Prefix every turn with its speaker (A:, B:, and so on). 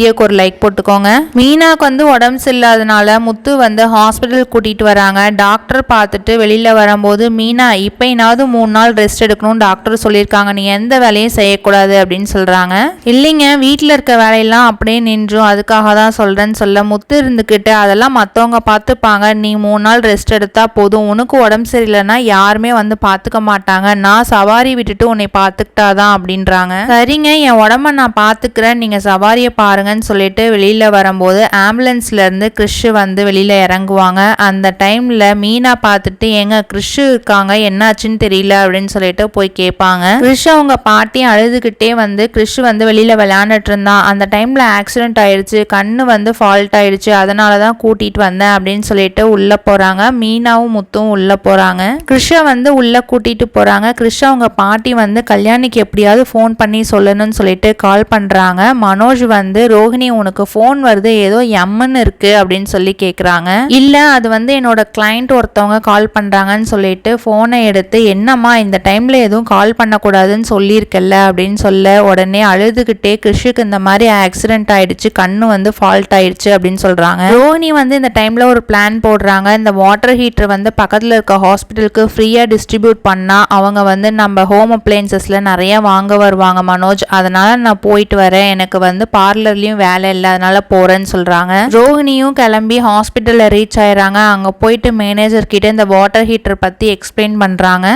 A: வீடியோக்கு ஒரு லைக் போட்டுக்கோங்க. மீனாக்கு வந்து உடம்பு சரியில்லாதனால முத்து வந்து ஹாஸ்பிட்டல் கூட்டிட்டு வராங்க. டாக்டர் பார்த்துட்டு வெளியில வரும்போது, மீனா இப்பனாவது 3 நாள் ரெஸ்ட் எடுக்கணும் டாக்டர் சொல்லியிருக்காங்க, நீ எந்த வேலையும் செய்யக்கூடாது அப்படின்னு சொல்றாங்க. இல்லைங்க, வீட்டில் இருக்க வேலையெல்லாம் அப்படியே நின்றும், அதுக்காக தான் சொல்றேன்னு சொல்ல முத்து இருந்துக்கிட்டு, அதெல்லாம் மற்றவங்க பார்த்துப்பாங்க, நீ 3 நாள் ரெஸ்ட் எடுத்தா போதும், உனக்கு உடம்பு சரியில்லைன்னா யாருமே வந்து பார்த்துக்க மாட்டாங்க, நான் சவாரி விட்டுட்டு உன்னை பார்த்துக்கிட்டாதான் அப்படின்றாங்க. சரிங்க, என் உடம்ப நான் பார்த்துக்கிறேன், நீங்க சவாரியை பாருங்கன்னு சொல்லிட்டு வெளியில வரும்போது ஆம்புலன்ஸ்ல இருந்து கிறிஷ் வந்து வெளியில இறங்குவாங்க. அந்த டைம்ல மீனா பார்த்துட்டு, எங்க கிறிஷ் இருக்காங்க, என்னாச்சுன்னு தெரியல அப்படின்னு சொல்லிட்டு போய் கேட்பாங்க. கிறிஷ் அவங்க பாட்டி அழுதுகிட்டே வந்து, கிறிஷ் வந்து வெளியில விளையாண்டுட்டு இருந்தான், அந்த டைம்ல ஆக்சிடென்ட் ஆயிடுச்சு, கண்ணு வந்து ஃபால்ட் ஆயிடுச்சு, அதனாலதான் கூட்டிட்டு வந்தேன் அப்படின்னு சொல்லிட்டு உள்ள போறாங்க. மீனாவும் முத்தும் உள்ள போறாங்க. கிறிஷ வந்து உள்ள கூட்டிட்டு போறாங்க. கிறிஷ் அவங்க பாட்டி வந்து கல்யாணிக்கு எப்படியாவது ஃபோன் பண்ணி சொல்லணும்னு சொல்லிட்டு கால் பண்றாங்க. மனோஜ் வந்து, ரோஹிணி உனக்கு ஃபோன் வருது, ஏதோ எம்ன்னு இருக்கு அப்படின்னு சொல்லி கேட்குறாங்க. இல்லை, அது வந்து என்னோட கிளைண்ட் ஒருத்தவங்க கால் பண்ணுறாங்கன்னு சொல்லிட்டு ஃபோனை எடுத்து, என்னம்மா இந்த டைமில் எதுவும் கால் பண்ணக்கூடாதுன்னு சொல்லியிருக்கல அப்படின்னு சொல்ல, உடனே அழுதுகிட்டே கிறிஷுக்கு இந்த மாதிரி ஆக்சிடென்ட் ஆயிடுச்சு, கண்ணு வந்து ஃபால்ட் ஆயிடுச்சு அப்படின்னு சொல்கிறாங்க. ரோஹிணி வந்து இந்த டைமில் ஒரு பிளான் போடுறாங்க. இந்த வாட்டர் ஹீட்டர் வந்து பக்கத்தில் இருக்க ஹாஸ்பிட்டலுக்கு ஃப்ரீயாக டிஸ்ட்ரிபியூட் பண்ணால் அவங்க வந்து நம்ம ஹோம் அப்ளையன்சஸில் நிறைய வாங்க வருவாங்க மனோஜ், அதனால் நான் போயிட்டு வரேன், எனக்கு வந்து பார்லர்லேயும் வேலை இல்லை அதனால போகிறேன்னு சொல்கிறாங்க. ரோஹிணியும் கிளம்பி ஹாஸ்பிட்டலில் ரீச் ஆயிடுறாங்க. அங்கே போயிட்டு மேனேஜர் கிட்ட இந்த வாட்டர் ஹீட்டர் பற்றி எக்ஸ்பிளைன் பண்ணுறாங்க.